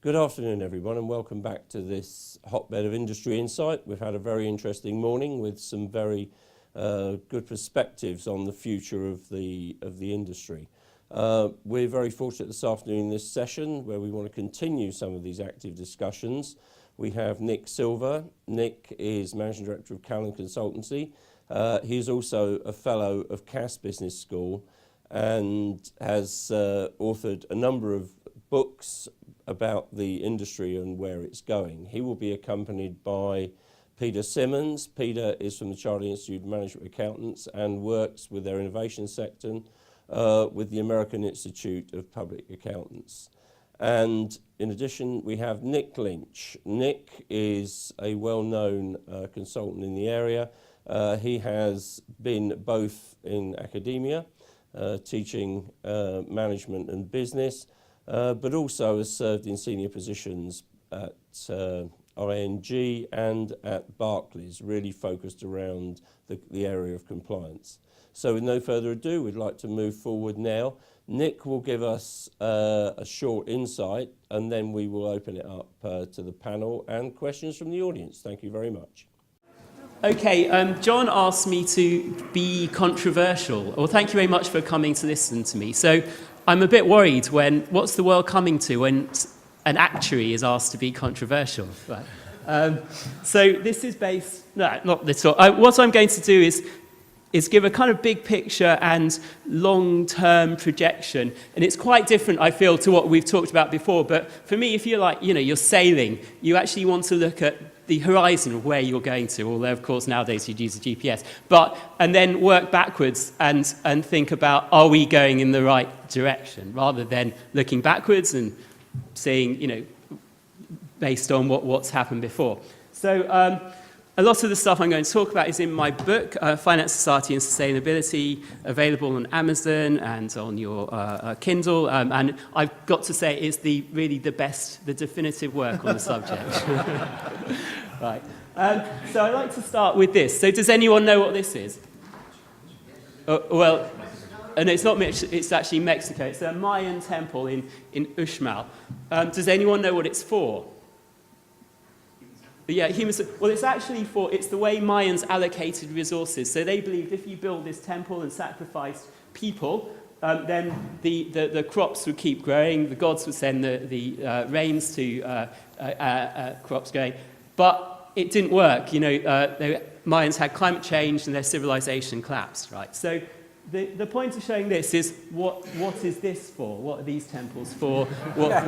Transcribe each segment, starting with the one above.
Good afternoon, everyone, and welcome back to this hotbed of industry insight. We've had a very interesting morning with some very good perspectives on the future of the industry. We're very fortunate this afternoon in this session where we want to continue some of these active discussions. We have Nick Silver. Nick is Managing Director of Callan Consultancy. He's also a Fellow of Cass Business School and has authored a number of books about the industry and where it's going. He will be accompanied by Peter Simmons. Peter is from the Chartered Institute of Management Accountants and works with their innovation sector with the American Institute of Public Accountants. And in addition, we have Nick Lynch. Nick is a well-known consultant in the area. He has been both in academia, teaching management and business, but also has served in senior positions at ING and at Barclays, really focused around the area of compliance. So with no further ado, we'd like to move forward now. Nick will give us a short insight, and then we will open it up to the panel and questions from the audience. Thank you very much. Okay, John asked me to be controversial. Well, thank you very much for coming to listen to me. So I'm a bit worried when, what's the world coming to when an actuary is asked to be controversial? Right. So this is based, no, not this all. What I'm going to do is give a kind of big picture and long-term projection. And it's quite different, I feel, to what we've talked about before. But for me, if you're like, you're sailing, you actually want to look at the horizon of where you're going to, although, of course, nowadays you'd use a GPS. And then work backwards and think about, are we going in the right direction, rather than looking backwards and seeing, based on what's happened before. So a lot of the stuff I'm going to talk about is in my book, Finance, Society and Sustainability, available on Amazon and on your Kindle. And I've got to say it's really the best, the definitive work on the subject. Right. So I'd like to start with this. So does anyone know what this is? Well, and it's not Mexico, it's actually Mexico. It's a Mayan temple in Uxmal. Does anyone know what it's for? Yeah, humans. Well, it's actually it's the way Mayans allocated resources. So they believed if you build this temple and sacrificed people, then the crops would keep growing. The gods would send the rains to crops growing. But it didn't work. The Mayans had climate change and their civilization collapsed. Right. So the point of showing this is what is this for? What are these temples for? What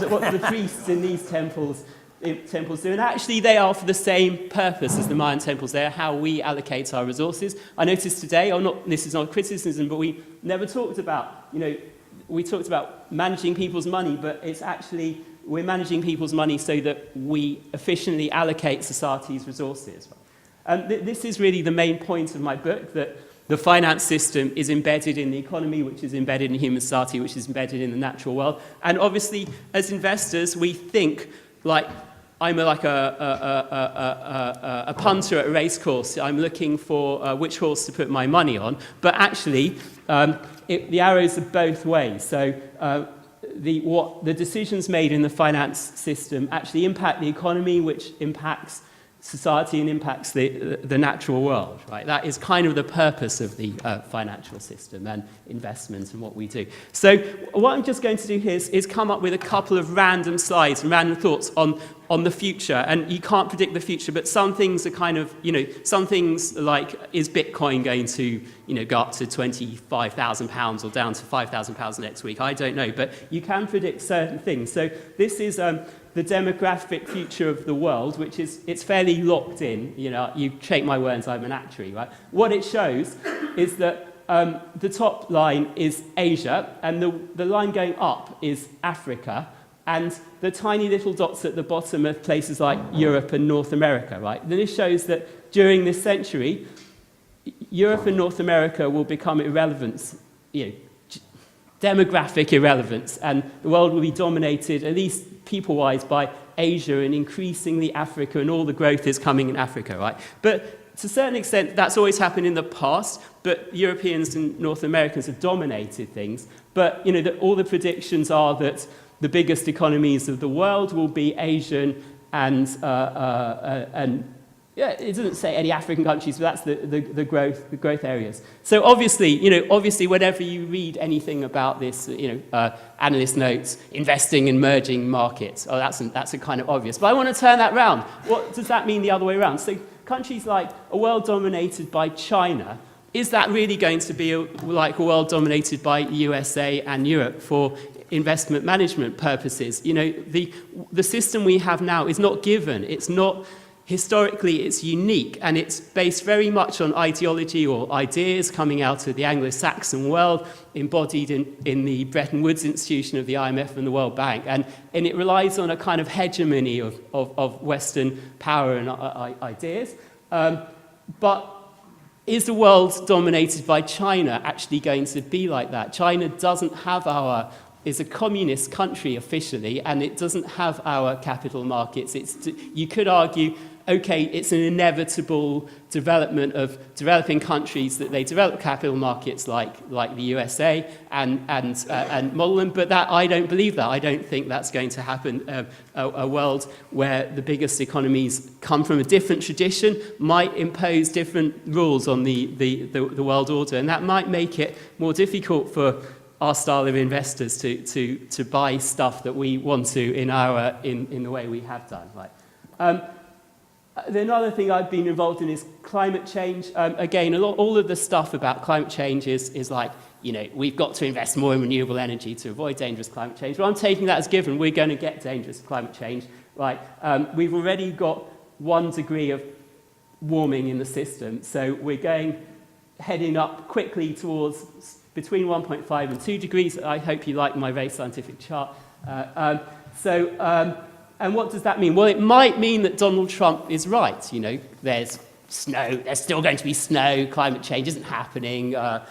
the priests in these temples do, and actually they are for the same purpose as the Mayan temples. They are how we allocate our resources. I noticed today, this is not criticism, but we never talked about, we talked about managing people's money, but it's actually, we're managing people's money so that we efficiently allocate society's resources. And this is really the main point of my book, that the finance system is embedded in the economy, which is embedded in human society, which is embedded in the natural world. And obviously, as investors, we think like, I'm like a punter at a race course. I'm looking for which horse to put my money on. But actually, the arrows are both ways. So the decisions made in the finance system actually impact the economy, which impacts society and impacts the natural world, right? That is kind of the purpose of the financial system and investment and what we do. So what I'm just going to do here is come up with a couple of random slides and random thoughts on the future. And you can't predict the future, but some things are kind of, some things like, is Bitcoin going to, go up to £25,000 or down to £5,000 next week? I don't know, but you can predict certain things. So this is the demographic future of the world, which is, it's fairly locked in. You take my words, I'm an actuary, right? What it shows is that the top line is Asia, and the line going up is Africa, and the tiny little dots at the bottom are places like Europe and North America, right? Then this shows that during this century, Europe and North America will become irrelevant, demographic irrelevance, and the world will be dominated, at least people-wise, by Asia and increasingly Africa, and all the growth is coming in Africa, right? But to a certain extent, that's always happened in the past, but Europeans and North Americans have dominated things. But all the predictions are that the biggest economies of the world will be Asian and yeah, it doesn't say any African countries, but that's the growth areas. So obviously, whenever you read anything about this, analyst notes, investing in emerging markets, oh, that's a kind of obvious. But I want to turn that round. What does that mean the other way around? So countries like a world dominated by China, is that really going to be like a world dominated by USA and Europe for investment management purposes? The system we have now is not given. It's not. Historically, it's unique, and it's based very much on ideology or ideas coming out of the Anglo-Saxon world, embodied in the Bretton Woods institution of the IMF and the World Bank. And it relies on a kind of hegemony of Western power and ideas. But is the world dominated by China actually going to be like that? China doesn't have is a communist country officially, and it doesn't have our capital markets. You could argue, okay, it's an inevitable development of developing countries that they develop capital markets like the USA and model them, but that I don't believe that. I don't think that's going to happen. A world where the biggest economies come from a different tradition might impose different rules on the world order, and that might make it more difficult for our style of investors to buy stuff that we want to in the way we have done. Right. Another thing I've been involved in is climate change. Again, all of the stuff about climate change is like, we've got to invest more in renewable energy to avoid dangerous climate change. But I'm taking that as given. We're going to get dangerous climate change. Right. We've already got 1 degree of warming in the system, so we're heading up quickly towards between 1.5 and 2 degrees. I hope you like my very scientific chart. And what does that mean? Well, it might mean that Donald Trump is right. There's snow, there's still going to be snow, climate change isn't happening, it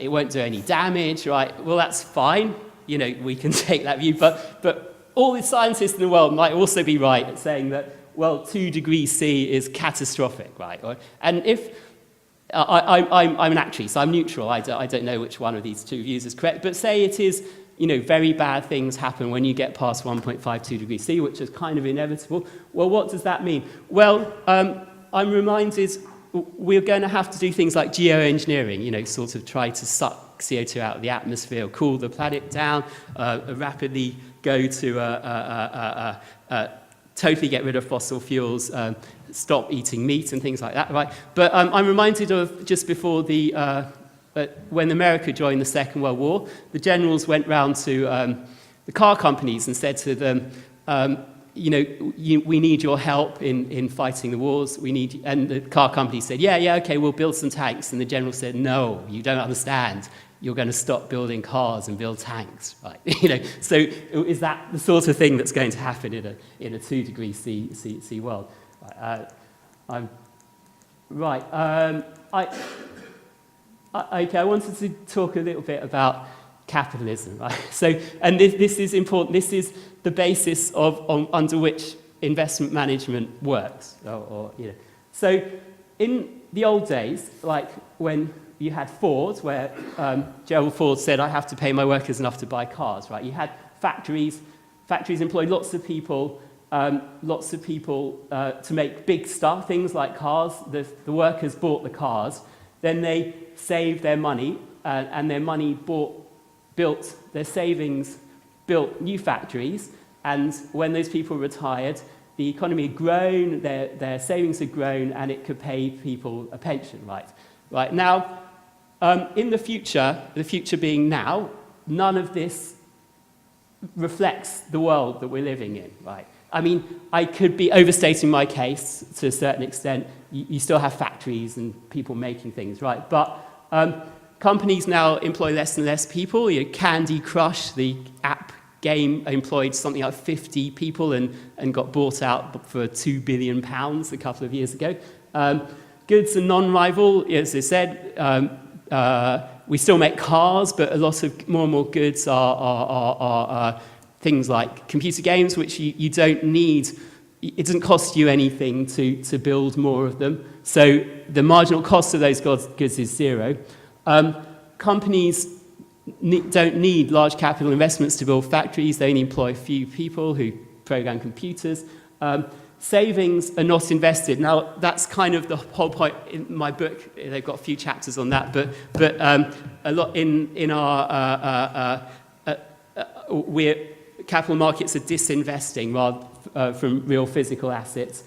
won't do any damage, right? Well, that's fine. We can take that view. But all the scientists in the world might also be right at saying that, well, 2 degrees C is catastrophic, right? And if I'm an actuary, so I'm neutral. I don't know which one of these two views is correct. But say it is, very bad things happen when you get past 1.52 degrees C, which is kind of inevitable. Well, what does that mean? Well, I'm reminded we're going to have to do things like geoengineering, sort of try to suck CO2 out of the atmosphere, cool the planet down, rapidly go to totally get rid of fossil fuels, stop eating meat and things like that, right? But I'm reminded of just before when America joined the Second World War, the generals went round to the car companies and said to them, we need your help in fighting the wars. And the car companies said, yeah, okay, we'll build some tanks. And the general said, no, you don't understand. You're going to stop building cars and build tanks, right? So is that the sort of thing that's going to happen in a 2 degree C world? I wanted to talk a little bit about capitalism, right? So, and this is important. This is the basis under which investment management works. So, in the old days, like when you had Ford, where Gerald Ford said, "I have to pay my workers enough to buy cars." Right? You had factories. Factories employed lots of people to make big stuff, things like cars. The workers bought the cars. Then they saved their money, and their money built their savings, built new factories. And when those people retired, the economy had grown, their savings had grown, and it could pay people a pension. Right now, in the future being now, none of this reflects the world that we're living in. Right. I mean, I could be overstating my case to a certain extent. You still have factories and people making things, right? But companies now employ less and less people. Candy Crush, the app game, employed something like 50 people and got bought out for £2 billion a couple of years ago. Goods are non-rival, as I said. We still make cars, but a lot of more and more goods are things like computer games, which you don't need. It doesn't cost you anything to build more of them. So the marginal cost of those goods is zero. Companies don't need large capital investments to build factories. They only employ a few people who program computers. Savings are not invested. Now, that's kind of the whole point in my book. They've got a few chapters on that, but a lot in our capital markets are disinvesting rather from real physical assets.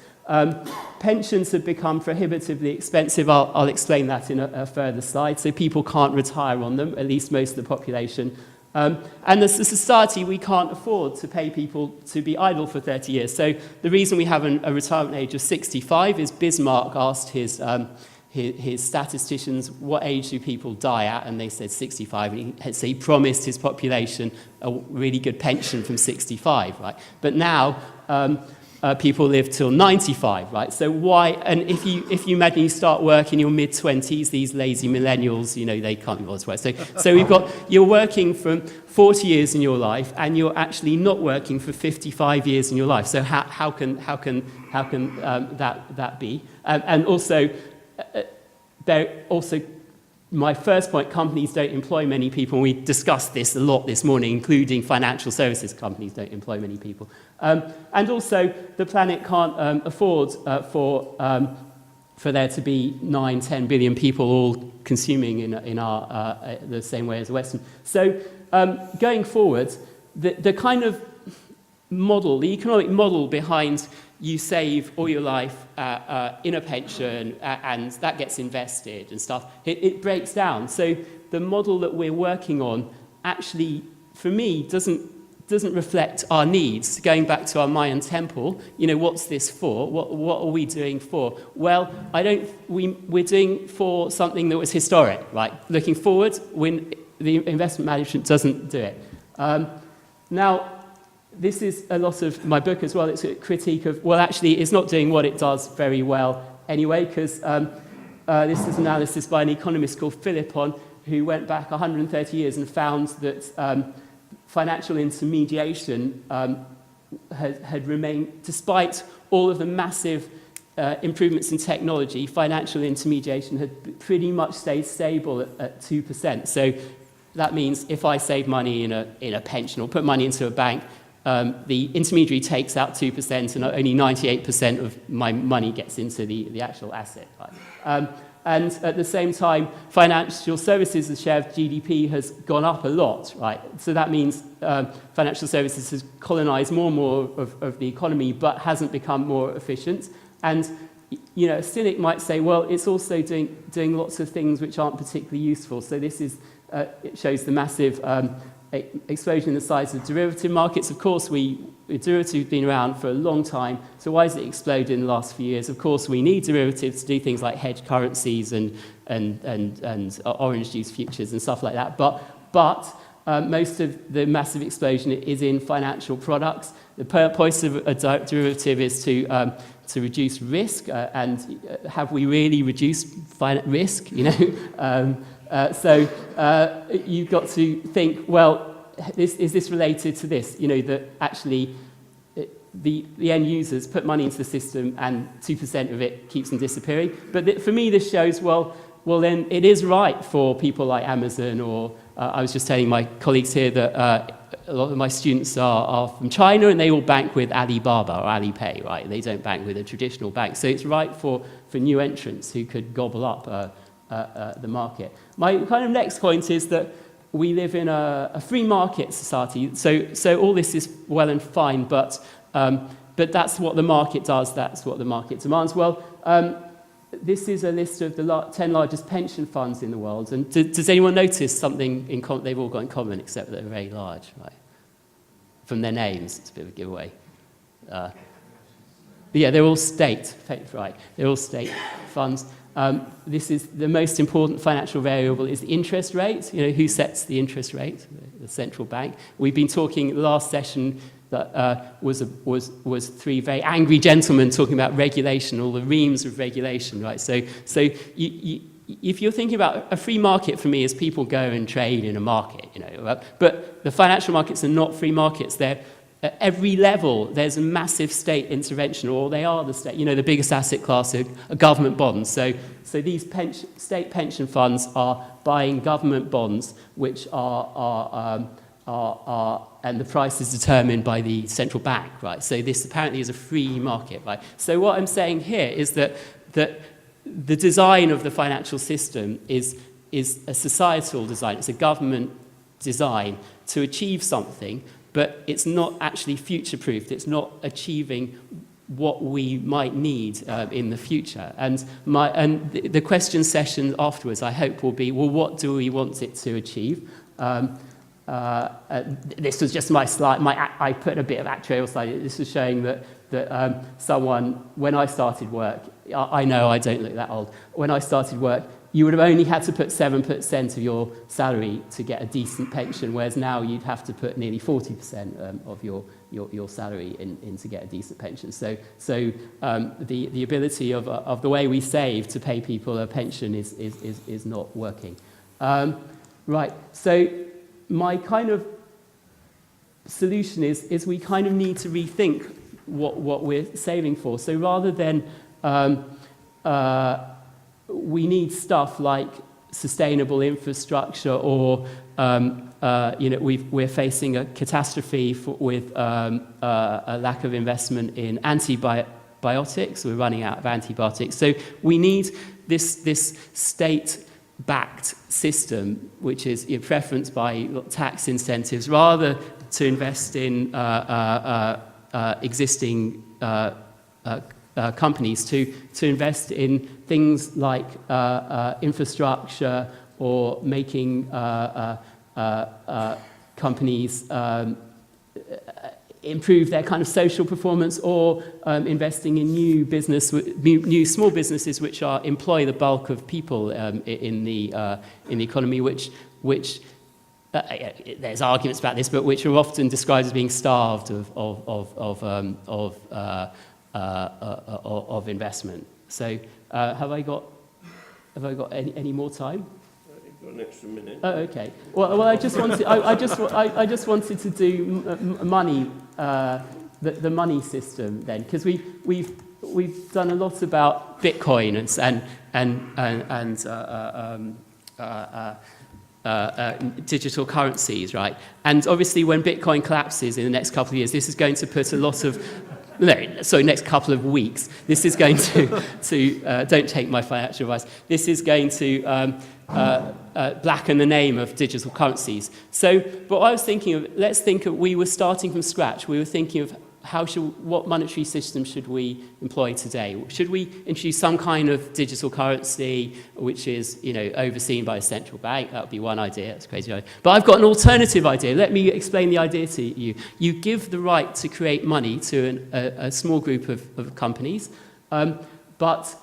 Pensions have become prohibitively expensive. I'll explain that in a further slide. So people can't retire on them, at least most of the population. And as a society, we can't afford to pay people to be idle for 30 years. So the reason we have a retirement age of 65 is Bismarck asked his statisticians, what age do people die at? And they said 65. And he promised his population a really good pension from 65, right? But now people live till 95, right? So why? And if you imagine you start work in your mid-20s, these lazy millennials, they can't be bothered to work. So you're working from 40 years in your life, and you're actually not working for 55 years in your life. So how can that be? And also, my first point, companies don't employ many people. We discussed this a lot this morning, including financial services companies don't employ many people. And also, the planet can't afford for there to be 9-10 billion people all consuming in our the same way as the Western. So going forward, the kind of model, the economic model behind you save all your life in a pension and that gets invested and stuff, it breaks down. So the model that we're working on actually, for me, doesn't reflect our needs. Going back to our Mayan temple, what's this for? What are we doing for? Well, we're doing for something that was historic, right? Looking forward, when the investment management doesn't do it. Now, this is a lot of my book as well. It's a critique of, well, actually, it's not doing what it does very well anyway, because this is analysis by an economist called Philippon, who went back 130 years and found that financial intermediation had remained, despite all of the massive improvements in technology, financial intermediation had pretty much stayed stable at 2%. So that means if I save money in a pension or put money into a bank, the intermediary takes out 2% and only 98% of my money gets into the actual asset. Right? And at the same time, financial services as share of GDP has gone up a lot, right? So that means financial services has colonized more and more of the economy, but hasn't become more efficient. And a cynic might say, well, it's also doing lots of things which aren't particularly useful. So this is it shows the massive explosion in the size of derivative markets. Of course, derivatives have been around for a long time, so why has it exploded in the last few years? Of course, we need derivatives to do things like hedge currencies and orange juice futures and stuff like that, but most of the massive explosion is in financial products. The purpose of a derivative is to reduce risk, and have we really reduced risk, So you've got to think, well, is this related to this? That actually the end users put money into the system and 2% of it keeps them disappearing. But for me, this shows, well, then it is right for people like Amazon, or I was just telling my colleagues here that a lot of my students are from China and they all bank with Alibaba or Alipay, right? They don't bank with a traditional bank. So it's right for new entrants who could gobble up the market. My kind of next point is that we live in a free market society. So all this is well and fine, but that's what the market does. That's what the market demands. Well, this is a list of the 10 largest pension funds in the world. And does anyone notice something they've all got in common, except that they're very large, right? From their names, it's a bit of a giveaway. They're all state, right? They're all state funds. This is the most important financial variable is the interest rate. Who sets the interest rate? The central bank. We've been talking last session that was three very angry gentlemen talking about regulation, all the reams of regulation, right? So if you're thinking about a free market, for me, is people go and trade in a market, but the financial markets are not free markets. They're at every level, there's a massive state intervention, or they are the state. The biggest asset class are government bonds. So these state pension funds are buying government bonds, which are and the price is determined by the central bank, right? So this apparently is a free market, right? So what I'm saying here is that the design of the financial system is a societal design. It's a government design to achieve something, but it's not actually future-proofed. It's not achieving what we might need in the future. And the question session afterwards, I hope, will be, well, what do we want it to achieve? This was just my slide. I put a bit of actuarial slide. This was showing that someone, when I started work, I know I don't look that old. When I started work, you would have only had to put 7% of your salary to get a decent pension, whereas now you'd have to put nearly 40% of your salary in to get a decent pension. So the ability of the way we save to pay people a pension is not working. Right. So my kind of solution is we kind of need to rethink what we're saving for. So rather than we need stuff like sustainable infrastructure, or we're facing a catastrophe with a lack of investment in antibiotics. We're running out of antibiotics. So we need this state-backed system, which is preferenced by tax incentives, rather to invest in existing companies, to invest in things like infrastructure, or making companies improve their kind of social performance, or investing in new small businesses which employ the bulk of people in the economy, which there's arguments about this, but which are often described as being starved of investment. So have I got any more time? You've got an extra minute. Oh, okay. Well, I just wanted to do money, the money system then, because we've done a lot about Bitcoin and digital currencies, right? And obviously, when Bitcoin collapses in the next couple of years, this is going to put a lot of next couple of weeks. This is going to don't take my financial advice. This is going to blacken the name of digital currencies. So, but I was thinking of, we were starting from scratch. We were thinking of what monetary system should we employ today? Should we introduce some kind of digital currency which is, overseen by a central bank? That would be one idea. That's a crazy idea. But I've got an alternative idea. Let me explain the idea to you. You give the right to create money to a small group of companies, but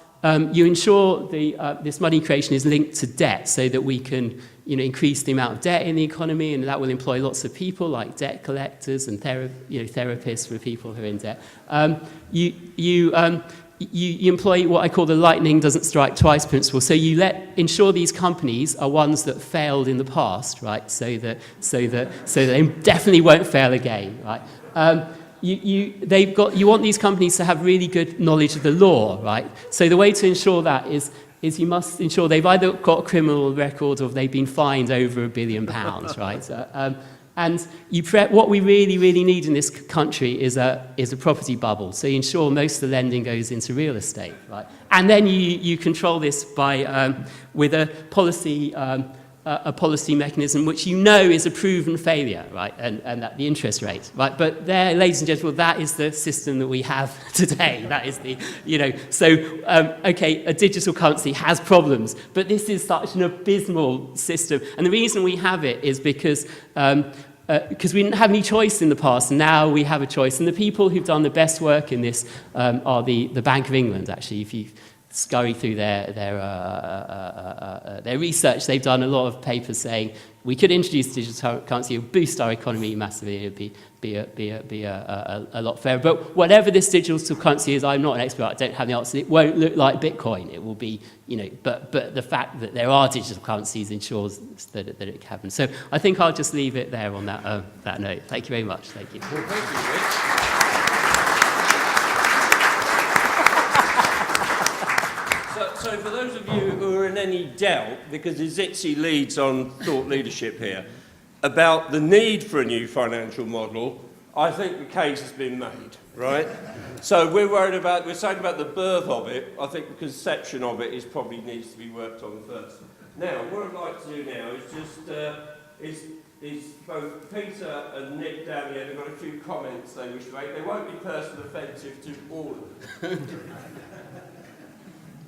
you ensure this money creation is linked to debt, so that we can increase the amount of debt in the economy, and that will employ lots of people like debt collectors and therapists for people who are in debt. You employ what I call the lightning doesn't strike twice principle. So you ensure these companies are ones that failed in the past, right? So that they definitely won't fail again, right? You want these companies to have really good knowledge of the law, right? So the way to ensure that is you must ensure they've either got a criminal record or they've been fined over £1 billion, right? And what we really, really need in this country is a property bubble. So you ensure most of the lending goes into real estate, right? And then you control this by with a policy mechanism which is a proven failure, right? And that the interest rate, right? But there, ladies and gentlemen, that is the system that we have today. That is okay, a digital currency has problems, but this is such an abysmal system. And the reason we have it is because we didn't have any choice in the past, and now we have a choice. And the people who've done the best work in this are the Bank of England, actually. If you scurry through their research, they've done a lot of papers saying we could introduce digital currency, it would boost our economy massively, it would be a lot fairer. But whatever this digital currency is, I'm not an expert, I don't have the answer. It won't look like Bitcoin. It will be, but the fact that there are digital currencies ensures that it can happen. So I think I'll just leave it there on that note. Thank you very much. Thank you. Well, thank you, Rich. So for those of you who are in any doubt, because ISITC leads on thought leadership here, about the need for a new financial model, I think the case has been made, right? So we're saying about the birth of it. I think the conception of it probably needs to be worked on first. Now, what I'd like to do now is just, is both Peter and Nick down here, they've got a few comments they wish to make. They won't be personally offensive to all of them.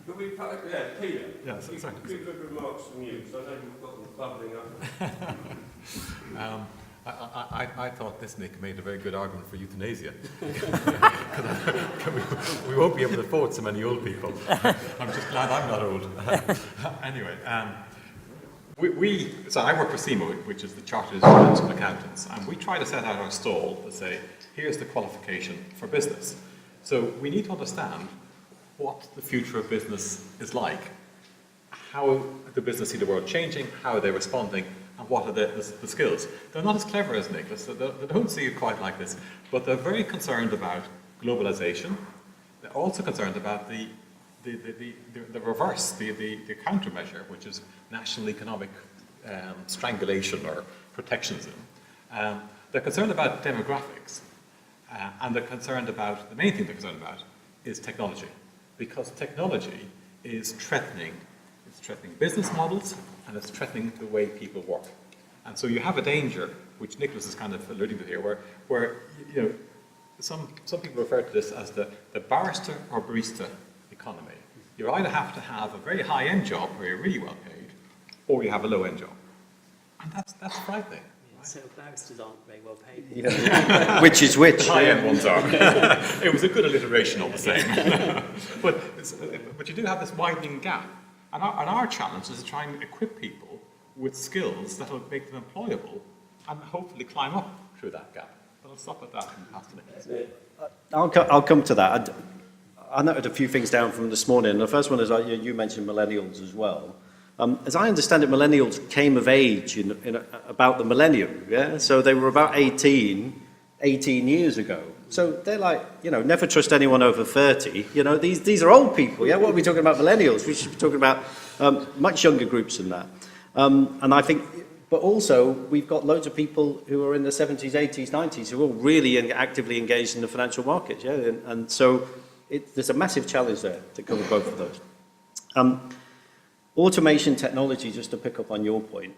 Could we, Peter? Yes, exactly. Few good remarks from you, so I know you've got them bubbling up. I thought this, Nick, made a very good argument for euthanasia. we won't be able to afford so many old people. I'm just glad I'm not old. Anyway, so I work for CIMA, which is the Chartered Financial Accountants, and we try to set out our stall to say, here's the qualification for business. So we need to understand what the future of business is like, how the business see the world changing, how are they responding, and what are the skills. They're not as clever as Nicholas, so they don't see it quite like this, but they're very concerned about globalization. They're also concerned about the reverse, the countermeasure, which is national economic strangulation or protectionism. They're concerned about demographics, and they're concerned about, the main thing they're concerned about is technology, because technology is threatening business models, and it's threatening the way people work. And so you have a danger, which Nicholas is kind of alluding to here, where some people refer to this as the barrister or barista economy. You either have to have a very high-end job where you're really well paid, or you have a low-end job. And that's frightening. Right? So barristers aren't very well paid. Yeah. Which is which? The high-end ones are. It was a good alliteration all the same. But you do have this widening gap. And our challenge is to try and equip people with skills that will make them employable and hopefully climb up through that gap. But I'll stop at that and pass to Nicholas. I'll come to that. I noted a few things down from this morning. The first one is you mentioned millennials as well. As I understand it, millennials came of age in about the millennium. Yeah, so they were about 18 years ago. So they're like, never trust anyone over 30. These are old people. Yeah, what are we talking about millennials? We should be talking about much younger groups than that. And I think, but also we've got loads of people who are in the 70s, 80s, 90s who are all really actively engaged in the financial markets. Yeah, and so there's a massive challenge there to cover both of those. Automation technology, just to pick up on your point,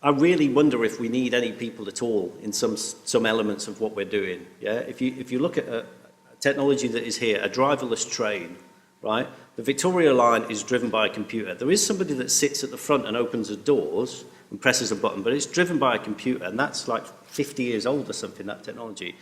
I really wonder if we need any people at all in some elements of what we're doing. Yeah, if you look at a technology that is here, a driverless train, right? The Victoria line is driven by a computer. There is somebody that sits at the front and opens the doors and presses a button, but it's driven by a computer, and that's like 50 years old or something, that technology.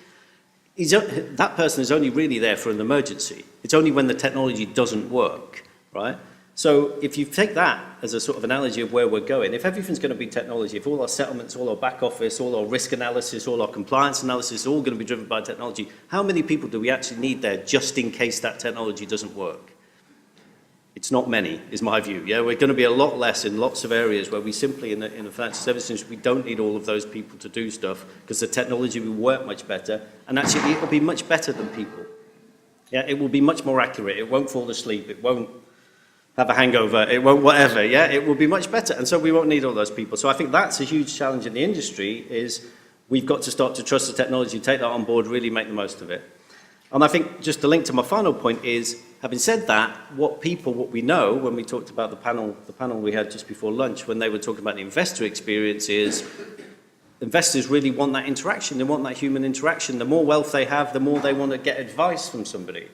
That person is only really there for an emergency. It's only when the technology doesn't work, right? So if you take that as a sort of analogy of where we're going, if everything's going to be technology, if all our settlements, all our back office, all our risk analysis, all our compliance analysis is all going to be driven by technology, how many people do we actually need there just in case that technology doesn't work? It's not many, is my view. Yeah, we're going to be a lot less in lots of areas where we simply, in the financial services industry, we don't need all of those people to do stuff because the technology will work much better, and actually it will be much better than people. Yeah, it will be much more accurate. It won't fall asleep. It won't have a hangover, it won't whatever, yeah? It will be much better, and so we won't need all those people. So I think that's a huge challenge in the industry, is we've got to start to trust the technology, take that on board, really make the most of it. And I think just to link to my final point is, having said that, what we know when we talked about the panel we had just before lunch, when they were talking about the investor experience, is investors really want that interaction, they want that human interaction. The more wealth they have, the more they want to get advice from somebody.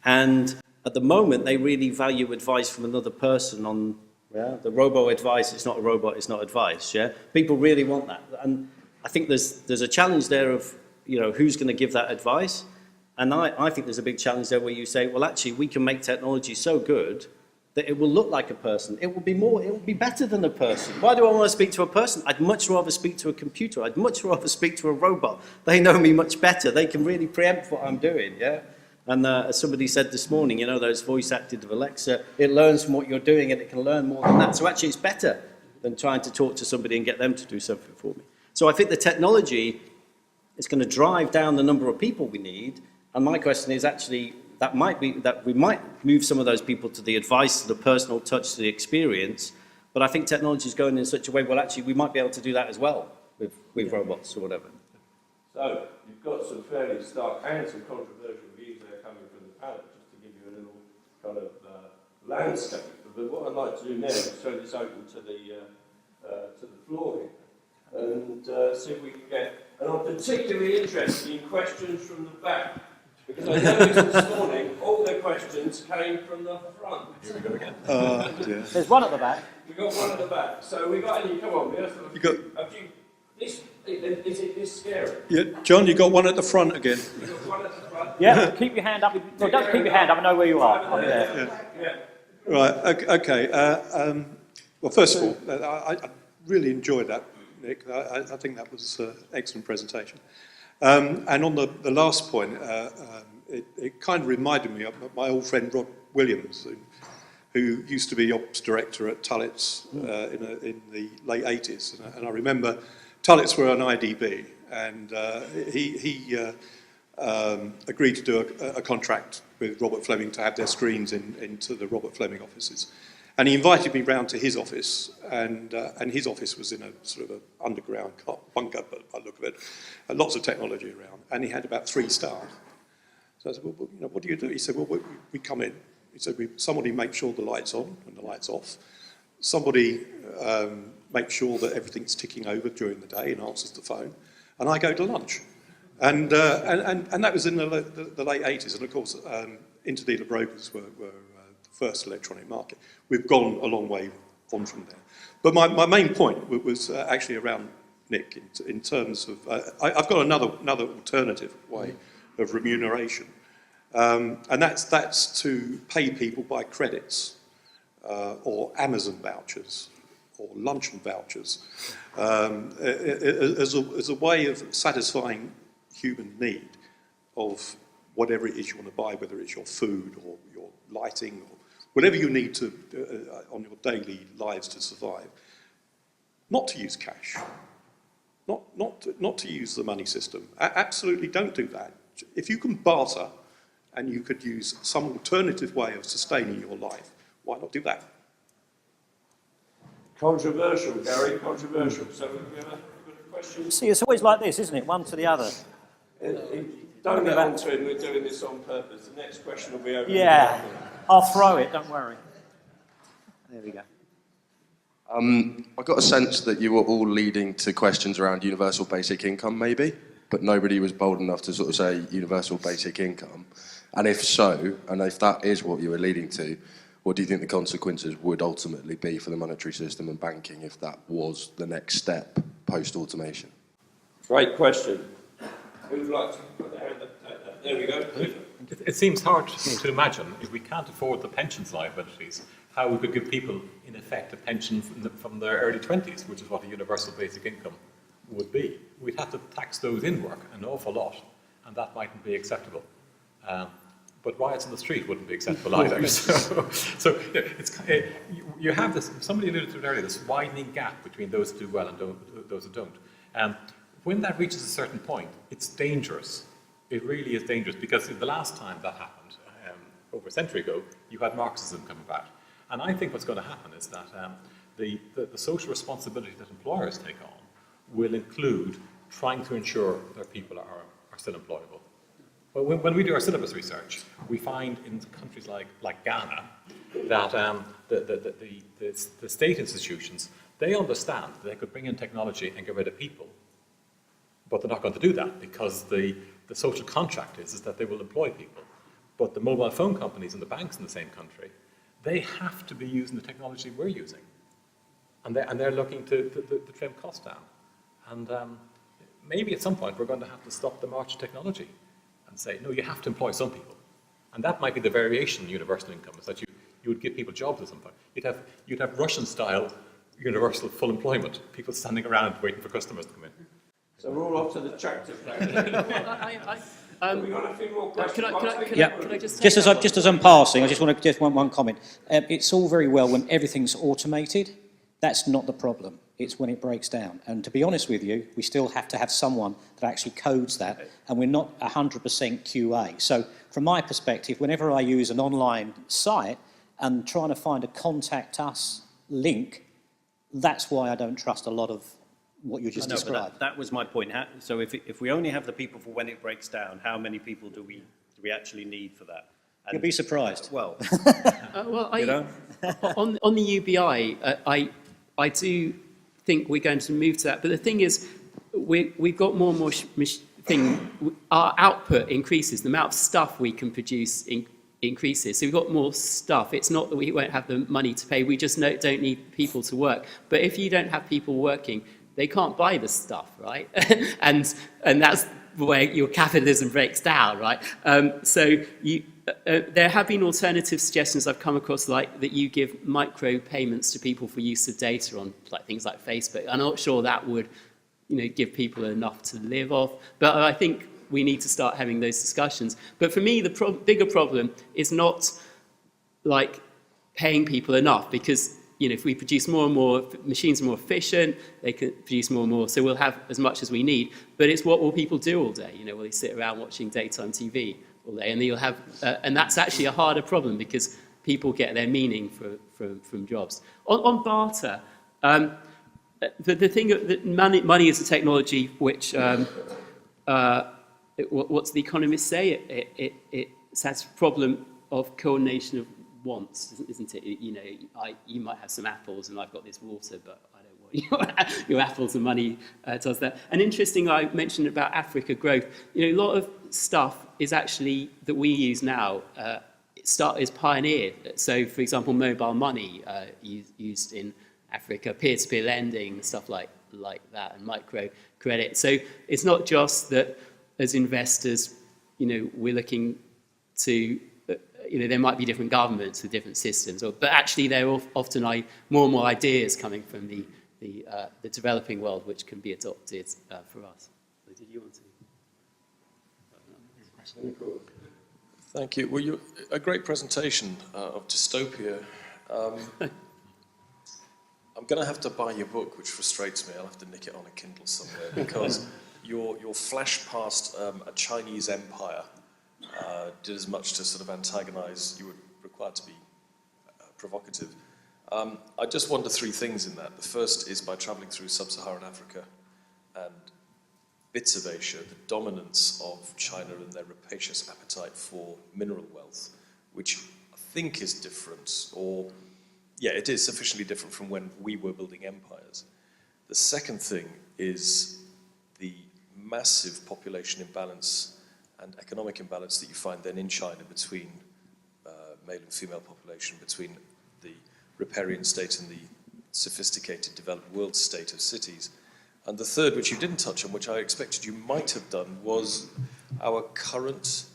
And at the moment, they really value advice from another person on the robo-advice. It's not a robot, it's not advice. Yeah, people really want that, and I think there's a challenge there of who's going to give that advice, and I think there's a big challenge there where you say, well, actually, we can make technology so good that it will look like a person. It will be better than a person. Why do I want to speak to a person? I'd much rather speak to a computer. I'd much rather speak to a robot. They know me much better. They can really preempt what I'm doing, yeah? And as somebody said this morning, you know, those voice-acted Alexa, it learns from what you're doing and it can learn more than that. So actually it's better than trying to talk to somebody and get them to do something for me. So I think the technology is going to drive down the number of people we need. And my question is actually, that might be that we might move some of those people to the advice, to the personal touch, to the experience. But I think technology is going in such a way, well, actually, we might be able to do that as well with robots or whatever. So you've got some fairly stark and some controversial views there coming from the panel, just to give you a little kind of landscape. But what I'd like to do now is throw this open to the floor here and see if we can get. And I'm particularly interested in questions from the back. Because I noticed this morning, all the questions came from the front. Here we go again. There's one at the back. We've got one at the back. So we've got any, come on, You got, is it this scary? yeah, John, you got one at the front again. We've got one at the front. Yeah, keep your hand up. No, don't keep your hand up. I know where you are. Up there. Yeah. Right, okay. Well, first of all, I really enjoyed that, Nick. I think that was an excellent presentation. And on the last point, it kind of reminded me of my old friend Rod Williams, who used to be ops director at Tullets in the late 80s. And I remember Tullets were an IDB, and he agreed to do a contract with Robert Fleming to have their screens into the Robert Fleming offices. And he invited me round to his office, and his office was in a sort of an underground bunker, by the look of it, and lots of technology around, and he had about 3 staff. So I said, well, you know, what do you do? He said, well, we come in. He said, somebody makes sure the light's on and the light's off. Somebody makes sure that everything's ticking over during the day and answers the phone, and I go to lunch. And that was in the late 80s, and of course, interdealer brokers were first electronic market. We've gone a long way on from there. But my main point was actually around Nick in terms of, I've got another alternative way of remuneration. And that's to pay people by credits or Amazon vouchers or luncheon vouchers as a way of satisfying human need of whatever it is you want to buy, whether it's your food or your lighting or whatever you need to on your daily lives to survive. Not to use cash, not to use the money system. Absolutely don't do that. If you can barter and you could use some alternative way of sustaining your life, why not do that? Controversial, Gary, controversial. So we have a question. See, it's always like this, isn't it? One to the other. Don't get on to it, we're doing this on purpose. The next question will be over. Yeah, I'll throw it, don't worry. There we go. I got a sense that you were all leading to questions around universal basic income, maybe, but nobody was bold enough to sort of say universal basic income. And if so, and if that is what you were leading to, what do you think the consequences would ultimately be for the monetary system and banking if that was the next step post-automation? Great question. Who would like to put their hand up? There we go. It seems hard to imagine, if we can't afford the pensions liabilities, how we could give people, in effect, a pension from their early 20s, which is what a universal basic income would be. We'd have to tax those in work an awful lot, and that mightn't be acceptable. But riots on the street wouldn't be acceptable either. So you have this, somebody alluded to it earlier, this widening gap between those who do well and those who don't. When that reaches a certain point, it's dangerous. It really is dangerous, because the last time that happened, over a century ago, you had Marxism come about. And I think what's going to happen is that the social responsibility that employers take on will include trying to ensure that people are still employable. Well, when we do our syllabus research, we find in countries like Ghana that the state institutions, they understand that they could bring in technology and get rid of people, but they're not going to do that because the social contract is that they will employ people. But the mobile phone companies and the banks in the same country, they have to be using the technology we're using. And they're looking to trim costs down. And maybe at some point we're going to have to stop the march of technology and say, no, you have to employ some people. And that might be the variation in universal income, is that you would give people jobs at some point. You'd have Russian-style universal full employment, people standing around waiting for customers to come in. So we're all off to the tractor factory. We've got a few more questions. Yeah. Can I just Just as I'm passing, I just want one comment. It's all very well when everything's automated. That's not the problem. It's when it breaks down. And to be honest with you, we still have to have someone that actually codes that, and we're not 100% QA. So from my perspective, whenever I use an online site and trying to find a contact us link, that's why I don't trust a lot of what you just described. That was my point. So if we only have the people for when it breaks down, how many people do we actually need for that? And, You'll be surprised. Well, you know? on the UBI, I do think we're going to move to that. But the thing is, we've got more and more our output increases. The amount of stuff we can produce increases. So we've got more stuff. It's not that we won't have the money to pay. We just don't need people to work. But if you don't have people working, they can't buy the stuff, right? and that's where your capitalism breaks down, right? There have been alternative suggestions I've come across, like that you give micropayments to people for use of data on things like Facebook. I'm not sure that would, give people enough to live off. But I think we need to start having those discussions. But for me, the bigger problem is not like paying people enough, because if we produce more and more, machines are more efficient, they can produce more and more, so we'll have as much as we need. But it's what will people do all day? Will they sit around watching daytime TV all day? And you'll have, and that's actually a harder problem, because people get their meaning from jobs. On barter, the thing that money is a technology which, what's the economists say? It has a problem of coordination of wants, isn't it? You might have some apples and I've got this water, but I don't want your apples, and money does that. And interesting, I mentioned about Africa growth. A lot of stuff is actually that we use now is pioneered. So, for example, mobile money used in Africa, peer-to-peer lending, stuff like that, and micro credit. So it's not just that as investors, we're looking to there might be different governments with different systems, but actually there are often more and more ideas coming from the developing world which can be adopted for us. So did you want to? Thank you. Well, a great presentation of dystopia. I'm going to have to buy your book, which frustrates me. I'll have to nick it on a Kindle somewhere, because your flash past a Chinese empire did as much to sort of antagonize. You were required to be provocative. I just wonder three things in that. The first is, by traveling through sub-Saharan Africa and bits of Asia, the dominance of China and their rapacious appetite for mineral wealth, which I think is different, or it is sufficiently different from when we were building empires. The second thing is the massive population imbalance and economic imbalance that you find then in China between male and female population, between the riparian state and the sophisticated developed world state of cities. And the third, which you didn't touch on, which I expected you might have done, was our current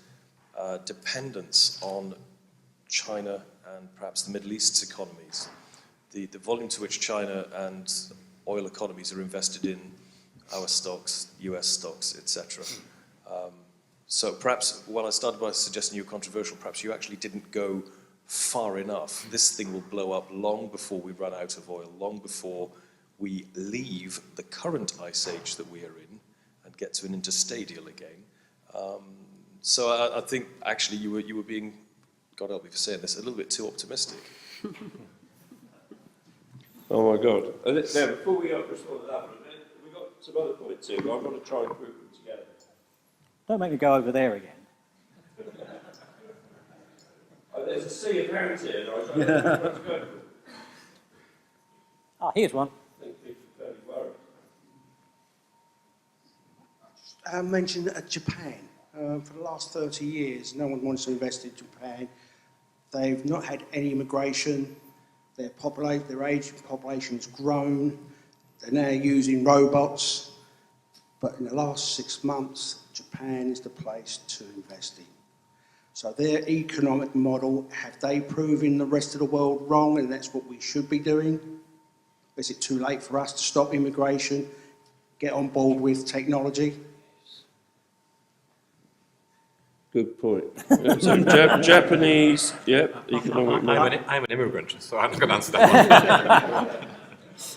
dependence on China and perhaps the Middle East's economies. The volume to which China and oil economies are invested in our stocks, US stocks, etc. So perhaps, while I started by suggesting you were controversial, perhaps you actually didn't go far enough. This thing will blow up long before we run out of oil, long before we leave the current ice age that we are in and get to an interstadial again. So I think actually you were being, God help me for saying this, a little bit too optimistic. Oh my God. Now, before we respond to that, we've got some other points here, but I'm going to try and group them together. Don't make me go over there again. There's a sea of hands here, and I don't know where to go. Ah, here's one. I think people are fairly worried. Mentioned Japan. For the last 30 years, no one wants to invest in Japan. They've not had any immigration. Their age population's grown. They're now using robots. But in the last 6 months, Japan is the place to invest in. So their economic model, have they proven the rest of the world wrong and that's what we should be doing? Is it too late for us to stop immigration, get on board with technology? Good point. So Japanese, yep. Economic I'm an immigrant, so I'm not going to answer that one.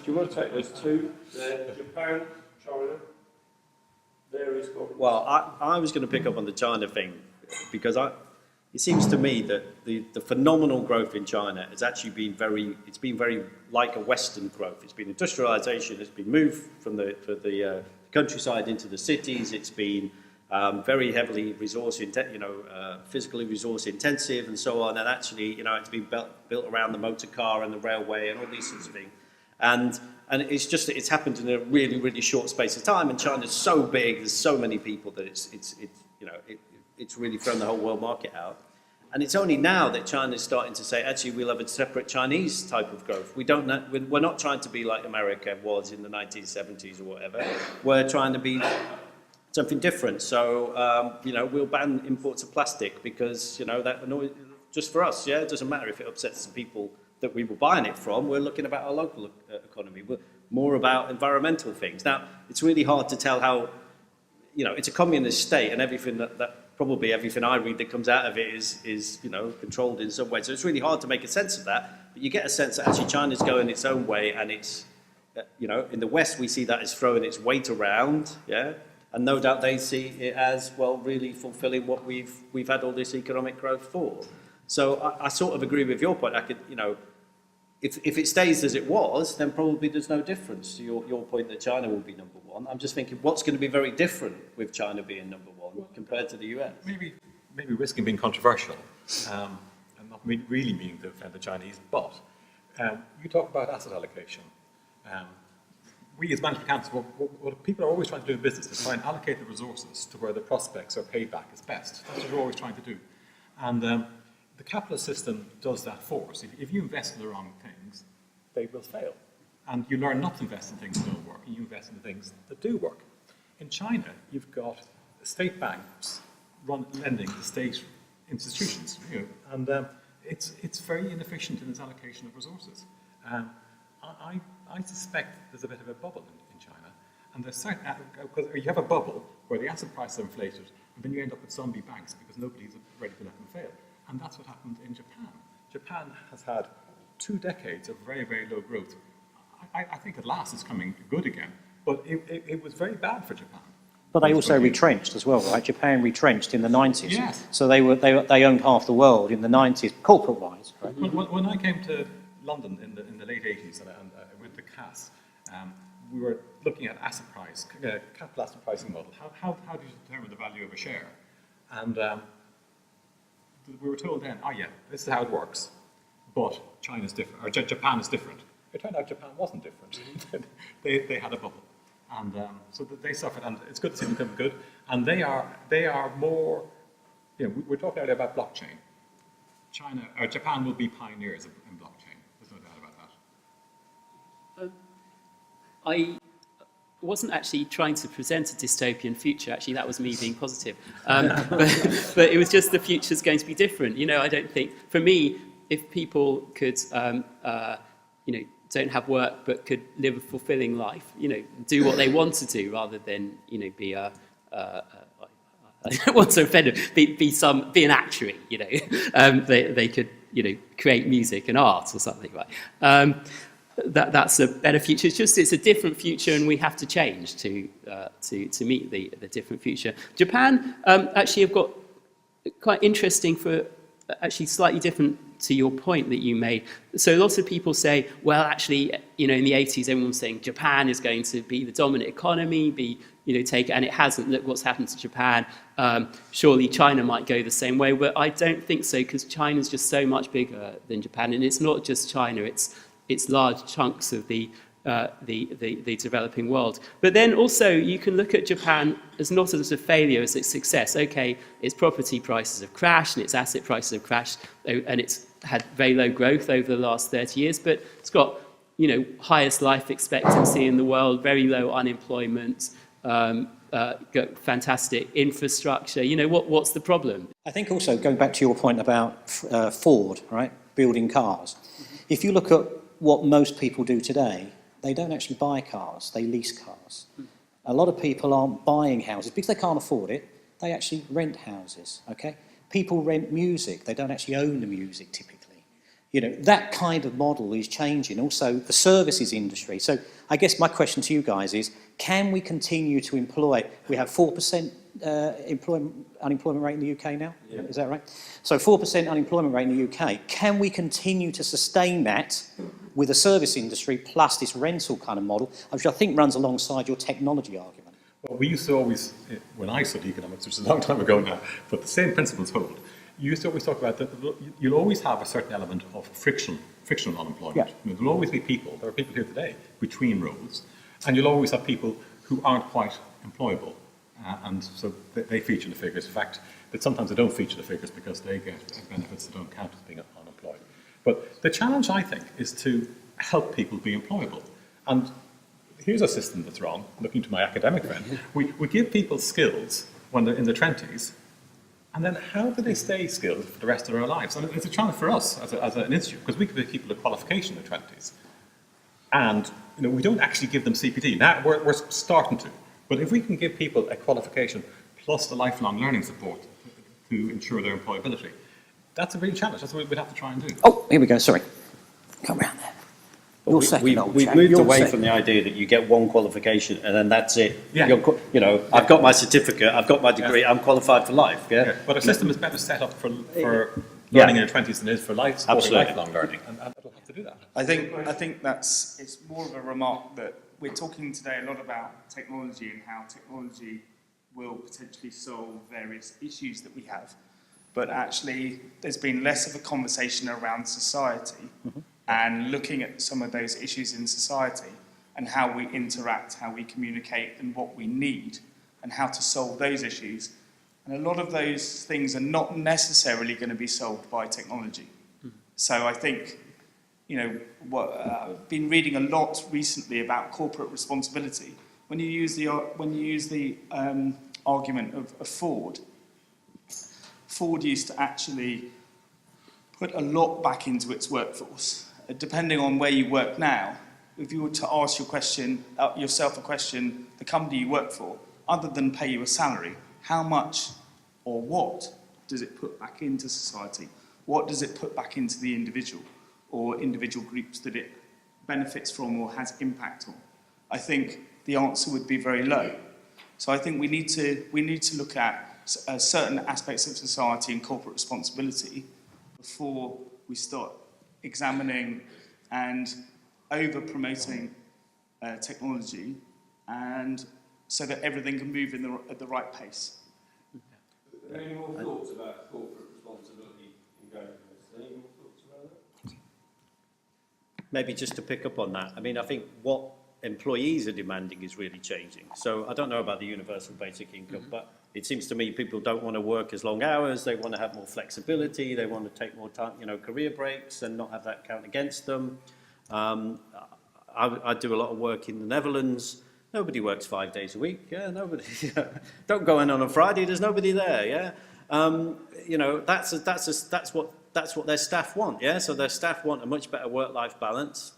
Do you want to take those two? Japan, China, various governments. Well, I was going to pick up on the China thing because it seems to me that the phenomenal growth in China has actually been very like a Western growth. It's been industrialization, it's been moved from the countryside into the cities, it's been very heavily physically resource intensive and so on, and actually, it's been built around the motor car and the railway and all these sorts of things. And it's just that it's happened in a really, really short space of time, and China's so big, there's so many people that it's really thrown the whole world market out. And it's only now that China's starting to say, actually, we'll have a separate Chinese type of growth. We're not trying to be like America was in the 1970s or whatever. We're trying to be something different. So, we'll ban imports of plastic because, that annoys, just for us, it doesn't matter if it upsets the people that we were buying it from. We're looking about our local economy. We're more about environmental things. Now, it's really hard to tell how, it's a communist state, and everything probably everything I read that comes out of it is controlled in some way. So it's really hard to make a sense of that. But you get a sense that actually China's going its own way, and it's, in the West we see that as throwing its weight around, and no doubt they see it as, well, really fulfilling what we've had all this economic growth for. So I sort of agree with your point. I could, if it stays as it was, then probably there's no difference to your point that China will be number one. I'm just thinking, what's going to be very different with China being number one compared to the US? Maybe risking being controversial, and not really meaning to offend the Chinese, but you talk about asset allocation. We as management accountants, what people are always trying to do in business is try and allocate the resources to where the prospects or payback is best. That's what we're always trying to do. And the capitalist system does that for us. If you invest in the wrong things, they will fail. And you learn not to invest in things that don't work, and you invest in the things that do work. In China, you've got state banks lending to state institutions, and it's very inefficient in its allocation of resources. I suspect there's a bit of a bubble in China, and there's certain, because you have a bubble where the asset prices are inflated, and then you end up with zombie banks because nobody's ready to let them fail. And that's what happened in Japan. Japan has had 2 decades of very, very low growth. I think at last it's coming good again, but it was very bad for Japan. But they also retrenched as well, right? Japan retrenched in the 90s. Yes. So they owned half the world in the 90s, corporate-wise. Right? When I came to London in the late 80s and I went to CAS, we were looking at capital asset pricing model. How do you determine the value of a share? And we were told then, this is how it works, but China's different, or Japan is different. It turned out Japan wasn't different. they had a bubble, and so they suffered. And it's good to see them become good. And they are more. We're talking earlier about blockchain. Japan will be pioneers in blockchain. There's no doubt about that. I wasn't actually trying to present a dystopian future. Actually, that was me being positive. But it was just the future's going to be different. I don't think, for me, if people could, don't have work but could live a fulfilling life, do what they want to do rather than, be a, I don't want to offend them, be an actuary, they could, create music and art or something, right? That's a better future. It's a different future, and we have to change to meet the different future. Japan actually have got quite interesting for actually slightly different to your point that you made. So lots of people say, well, actually, in the 80s, everyone was saying Japan is going to be the dominant economy, and it hasn't. Look what's happened to Japan. Surely China might go the same way, but I don't think so, because China's just so much bigger than Japan, and it's not just China. It's large chunks of the developing world. But then also you can look at Japan as not as a failure, as a success. Okay, its property prices have crashed and its asset prices have crashed, and it's had very low growth over the last 30 years, but it's got highest life expectancy in the world, very low unemployment, fantastic infrastructure. You know, what's the problem? I think also, going back to your point about Ford, right, building cars, if you look at what most people do today, they don't actually buy cars, they lease cars. A lot of people aren't buying houses because they can't afford it, they actually rent houses, okay? People rent music, they don't actually own the music typically. You know, that kind of model is changing. Also, the services industry. So I guess my question to you guys is, can we continue to employ, we have 4% unemployment rate in the UK now, is that right? So 4% unemployment rate in the UK. Can we continue to sustain that with a service industry plus this rental kind of model, which I think runs alongside your technology argument? Well, we used to always, when I studied economics, which is a long time ago now, but the same principles hold. You used to always talk about that you'll always have a certain element of frictional unemployment. Yeah. You know, there'll always be people, there are people here today, between roles, and you'll always have people who aren't quite employable. And so they feature the figures. In fact, that sometimes they don't feature the figures because they get benefits that don't count as being unemployed. But the challenge, I think, is to help people be employable. And here's a system that's wrong, looking to my academic friend. We give people skills when they're in their 20s, and then how do they stay skilled for the rest of their lives? And it's a challenge for us as an institute, because we give people a qualification in their 20s. And you know, we don't actually give them CPD. Now we're starting to. But if we can give people a qualification plus the lifelong learning support to ensure their employability, that's a real challenge. That's what we'd have to try and do. Oh, here we go, sorry. Come round there. You're second, old We've chap. moved You're away second. from the idea that you get one qualification and then that's it. Yeah. You know, I've got my certificate, I've got my degree, I'm qualified for life. Yeah. But a system is better set up for Yeah. learning in your 20s than it is for lifelong learning. And it'll have to do that. I think it's more of a remark that we're talking today a lot about technology and how technology will potentially solve various issues that we have. But actually, there's been less of a conversation around society and looking at some of those issues in society and how we interact, how we communicate and what we need and how to solve those issues. And a lot of those things are not necessarily going to be solved by technology. So I think, you know, I've been reading a lot recently about corporate responsibility. When you use the argument of Ford used to actually put a lot back into its workforce. Depending on where you work now, if you were to ask yourself a question, the company you work for, other than pay you a salary, how much or what does it put back into society? What does it put back into the individual or individual groups that it benefits from or has impact on? I think the answer would be very low. So I think we need to look at certain aspects of society and corporate responsibility before we start examining and over-promoting technology, and so that everything can move at the right pace. Are there any more thoughts about corporate responsibility in going to this? Any more thoughts about that? Maybe just to pick up on that, I mean, I think what employees are demanding is really changing. So I don't know about the universal basic income, but it seems to me people don't want to work as long hours, they want to have more flexibility, they want to take more time, you know, career breaks and not have that count against them. I do a lot of work in the Netherlands. Nobody works 5 days a week. Yeah, nobody. Don't go in on a Friday. There's nobody there. Yeah, you know, that's what their staff want. Yeah, so their staff want a much better work-life balance.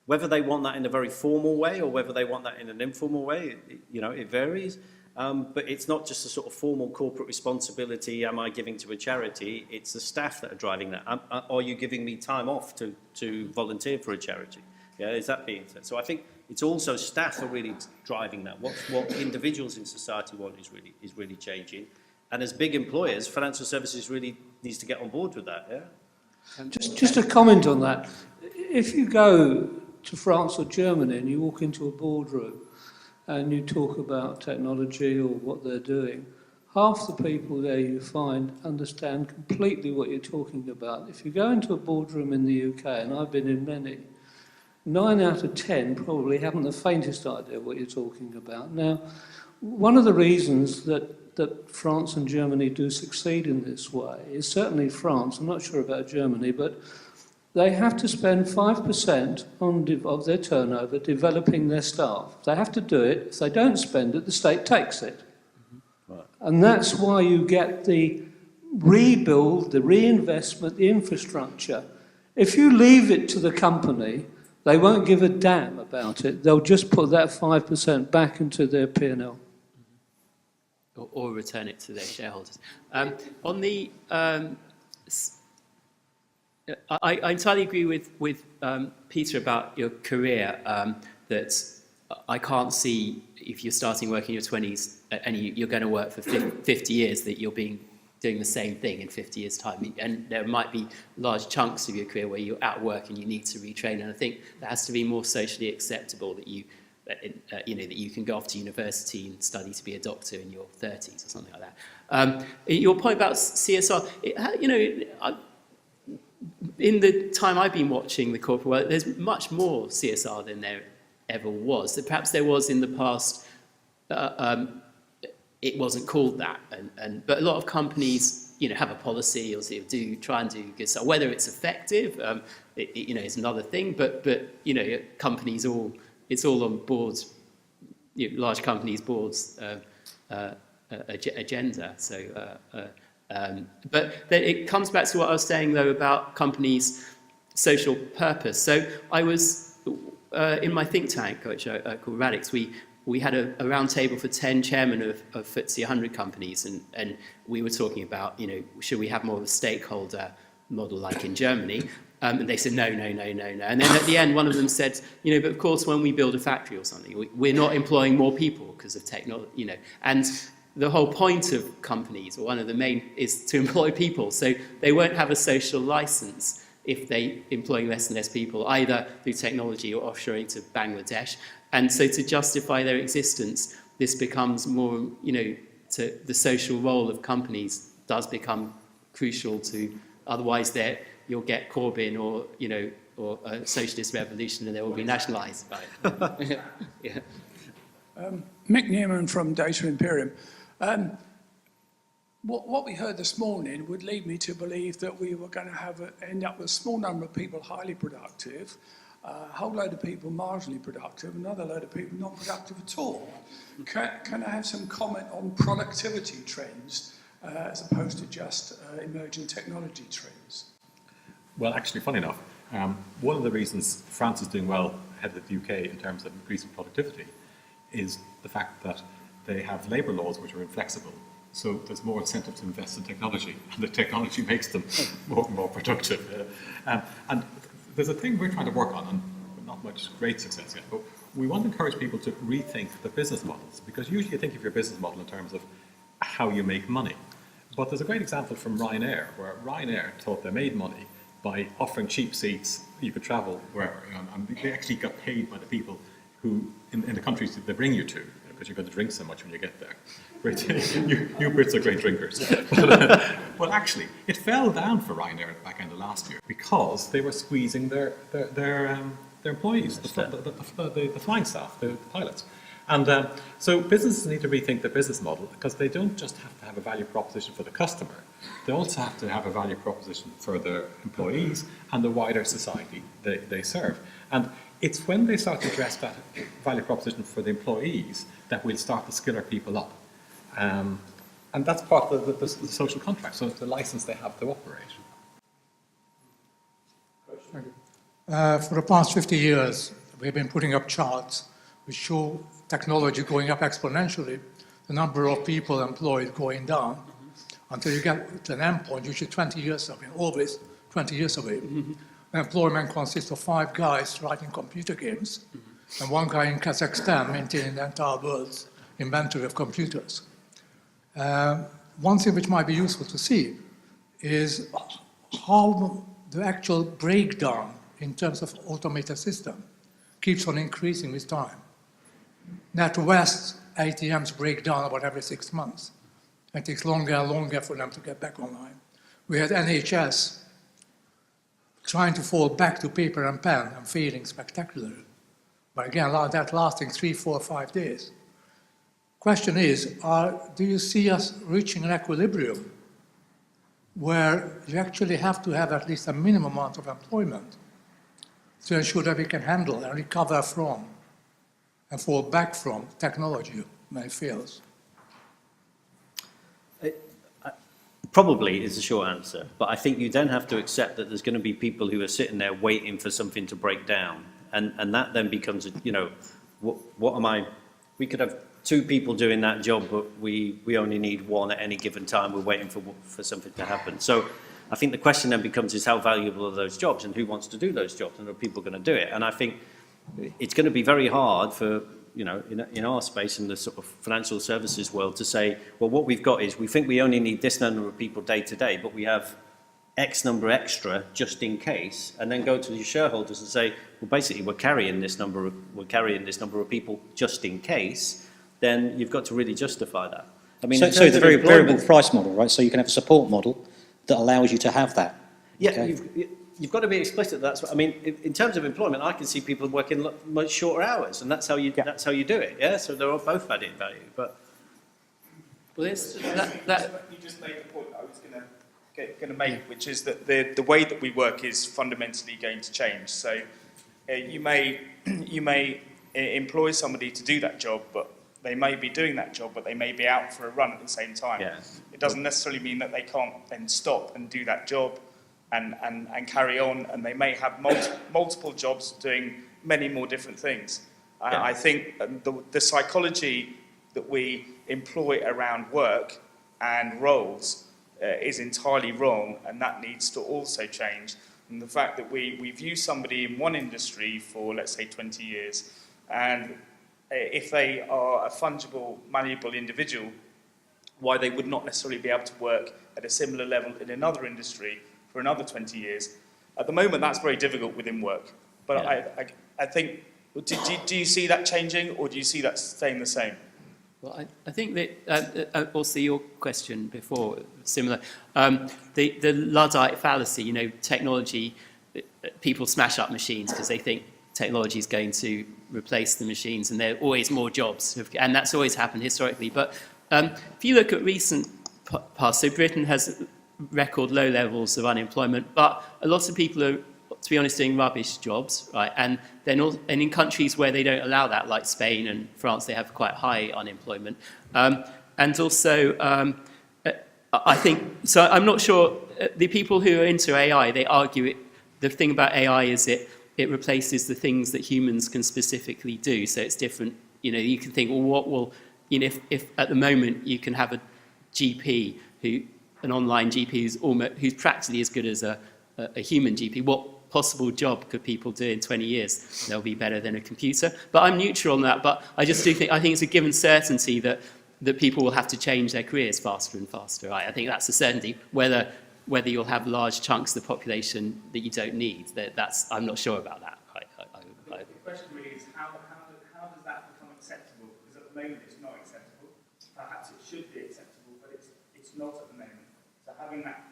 Whether they want that in a very formal way or whether they want that in an informal way, you know, it varies. But it's not just a sort of formal corporate responsibility, am I giving to a charity? It's the staff that are driving that. Are you giving me time off to volunteer for a charity? Yeah, is that being said? So I think it's also staff are really driving that. What individuals in society want is really changing. And as big employers, financial services really needs to get on board with that. Yeah. Just a comment on that. If you go to France or Germany and you walk into a boardroom and you talk about technology or what they're doing, half the people there you find understand completely what you're talking about. If you go into a boardroom in the UK, and I've been in many, 9 out of 10 probably haven't the faintest idea what you're talking about. Now, one of the reasons that France and Germany do succeed in this way is certainly France, I'm not sure about Germany, but they have to spend 5% of their turnover developing their staff. They have to do it. If they don't spend it, the state takes it. Right. And that's why you get the rebuild, the reinvestment, the infrastructure. If you leave it to the company, they won't give a damn about it. They'll just put that 5% back into their P&L. Or return it to their shareholders. On the, I entirely agree with Peter about your career, that I can't see if you're starting work in your 20s and you're going to work for 50 years that you're doing the same thing in 50 years' time. And there might be large chunks of your career where you're at work and you need to retrain. And I think that has to be more socially acceptable that you can go off to university and study to be a doctor in your 30s or something like that. Your point about CSR, in the time I've been watching the corporate world, there's much more CSR than there ever was. That perhaps there was in the past. It wasn't called that, but a lot of companies, have a policy or try and do good stuff. Whether it's effective, is another thing. But companies it's all on boards, large companies' boards agenda. So, but then it comes back to what I was saying though about companies' social purpose. So I was in my think tank, which called Radix. We had a round table for 10 chairmen of FTSE 100 companies, and we were talking about, should we have more of a stakeholder model like in Germany? And they said, no. And then at the end, one of them said, but of course, when we build a factory or something, we're not employing more people because of technology, And the whole point of companies, or one of the main, is to employ people. So they won't have a social license if they employ less and less people, either through technology or offshoring to Bangladesh. And so to justify their existence, this becomes more, to the social role of companies does become crucial to, otherwise you'll get Corbyn or a socialist revolution and they will be nationalised by it. Yeah. Mick Newman from Data Imperium. What we heard this morning would lead me to believe that we were going to end up with a small number of people highly productive, a whole load of people marginally productive, another load of people not productive at all. Can I have some comment on productivity trends as opposed to just emerging technology trends? Well, actually, funny enough, one of the reasons France is doing well ahead of the UK in terms of increasing productivity is the fact that they have labour laws which are inflexible. So there's more incentive to invest in technology, and the technology makes them more productive. And there's a thing we're trying to work on, and not much great success yet, but we want to encourage people to rethink the business models, because usually you think of your business model in terms of how you make money. But there's a great example from Ryanair, where Ryanair thought they made money by offering cheap seats. You could travel wherever, and they actually got paid by the people who, in the countries that they bring you to, because you're going to drink so much when you get there. You Brits are great drinkers. Well, actually, it fell down for Ryanair at the back end of last year because they were squeezing their employees, the flying staff, the pilots. And so businesses need to rethink their business model, because they don't just have to have a value proposition for the customer, they also have to have a value proposition for their employees and the wider society they serve. And it's when they start to address that value proposition for the employees that we'll start to skill our people up. And that's part of the social contract, so it's the license they have to operate. For the past 50 years, we've been putting up charts which show technology going up exponentially, the number of people employed going down, until you get to an end point, usually 20 years away, always 20 years away. Employment consists of 5 guys writing computer games, and 1 guy in Kazakhstan maintaining the entire world's inventory of computers. One thing which might be useful to see is how the actual breakdown in terms of automated system keeps on increasing with time. NatWest ATMs break down about every 6 months. It takes longer and longer for them to get back online. We had NHS trying to fall back to paper and pen and failing spectacularly. But again, that lasting 3, 4, 5 days. Question is, do you see us reaching an equilibrium where you actually have to have at least a minimum amount of employment to ensure that we can handle and recover from and fall back from technology when it fails? Probably is the short answer, but I think you then have to accept that there's going to be people who are sitting there waiting for something to break down, and that then becomes, you know, what am I? We could have 2 people doing that job, but we only need 1 at any given time. We're waiting for something to happen. So I think the question then becomes is how valuable are those jobs, and who wants to do those jobs, and are people going to do it? And I think it's going to be very hard for, you know, in our space, in the sort of financial services world, to say, well, what we've got is we think we only need this number of people day to day, but we have X number extra just in case, and then go to your shareholders and say, well, basically we're carrying this number of people just in case. Then you've got to really justify that. I mean, so the very variable price model, right? So you can have a support model that allows you to have that. Yeah. Okay? You've got to be explicit. That's what I mean. In terms of employment, I can see people working much shorter hours, and that's how you do it. Yeah. So they're all both adding value. But well, you just made the point I was going to make, which is that the way that we work is fundamentally going to change. So you may employ somebody to do that job, but they may be doing that job, but they may be out for a run at the same time. Yeah. It doesn't necessarily mean that they can't then stop and do that job and carry on, and they may have multiple jobs doing many more different things. Yeah. I think the psychology that we employ around work and roles is entirely wrong, and that needs to also change. And the fact that we view somebody in one industry for, let's say, 20 years, and if they are a fungible, malleable individual, why they would not necessarily be able to work at a similar level in another industry for another 20 years. At the moment, that's very difficult within work. But Yeah. I think, do you see that changing, or do you see that staying the same? Well, I think that also your question before, similar, the Luddite fallacy, you know, technology, people smash up machines because they think technology is going to replace the machines, and there are always more jobs, and that's always happened historically. But if you look at recent past, so Britain has record low levels of unemployment, but a lot of people are, to be honest, doing rubbish jobs, right? And then and in countries where they don't allow that, like Spain and France, they have quite high unemployment. And also, I think, so I'm not sure, the people who are into AI, they argue it, the thing about AI is it replaces the things that humans can specifically do. So it's different, you know, you can think, well, what will, you know, if at the moment you can have a GP an online GP who's practically as good as a human GP, what possible job could people do in 20 years? They'll be better than a computer. But I'm neutral on that, but I just do think, I think it's a given certainty that people will have to change their careers faster and faster, right? I think that's a certainty. Whether you'll have large chunks of the population that you don't need, I'm not sure about that. The question really is how does that become acceptable? Because at the moment it's not acceptable. Perhaps it should be acceptable, but it's not at the moment. So having that,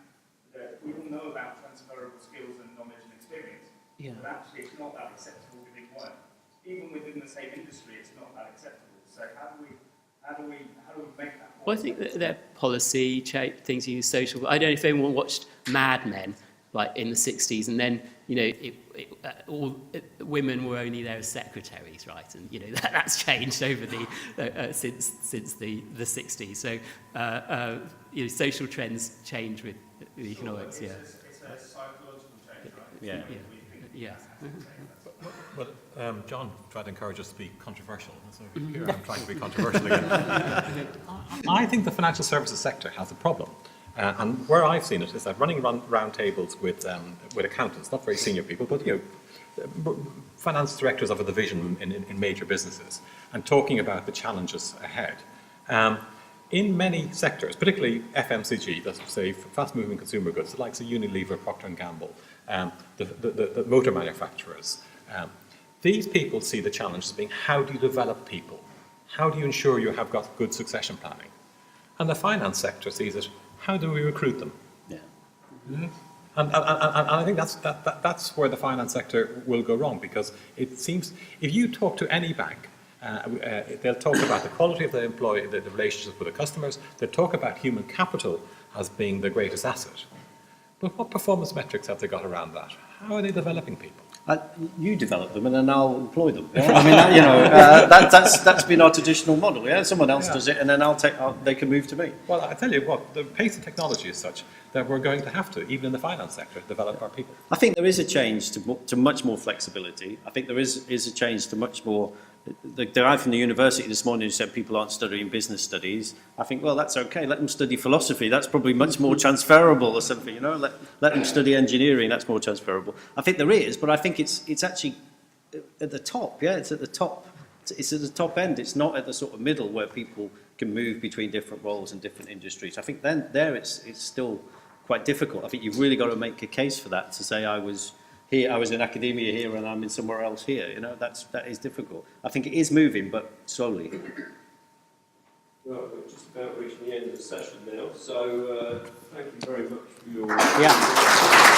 we all know about transferable skills and knowledge and experience, but actually it's not that acceptable within work. Even within the same industry, it's not that acceptable. So how do we make that? Well, I think that their policy things you use social. I don't know if anyone watched Mad Men, like in the 60s, and then, you know, all women were only there as secretaries, right? And, you know, that's changed over the since the 60s. So you know, social trends change with economics. Yeah. It's a psychological change, right? Yeah. Yeah. Well, John tried to encourage us to be controversial, so here I'm trying to be controversial again. I think the financial services sector has a problem. And where I've seen it is that running round tables with accountants, not very senior people, but, you know, finance directors of a division in major businesses, and talking about the challenges ahead. In many sectors, particularly FMCG, let's say fast-moving consumer goods, the likes of Unilever, Procter & Gamble, the motor manufacturers, these people see the challenge as being, how do you develop people? How do you ensure you have got good succession planning? And the finance sector sees it, how do we recruit them? Yeah. Mm-hmm. And I think that's where the finance sector will go wrong, because it seems, if you talk to any bank, they'll talk about the quality of the employee, the relationships with the customers, they'll talk about human capital, as being the greatest asset. But what performance metrics have they got around that? How are they developing people? You develop them and then I'll employ them. Yeah? I mean, that's been our traditional model. Yeah, someone else does it and then they can move to me. Well, I tell you what, the pace of technology is such that we're going to have to, even in the finance sector, develop our people. I think there is a change to much more flexibility. I think there is a change to much more. The guy from the university this morning who said people aren't studying business studies, I think, well, that's okay. Let them study philosophy. That's probably much more transferable or something, you know. Let them study engineering. That's more transferable. I think there is, but I think it's actually at the top. Yeah, it's at the top. It's at the top end. It's not at the sort of middle where people can move between different roles and different industries. I think then there it's still quite difficult. I think you've really got to make a case for that to say I was here, I was in academia here and I'm in somewhere else here. You know, that is difficult. I think it is moving, but slowly. Well, we're just about reaching the end of the session now, so thank you very much for your... Yeah.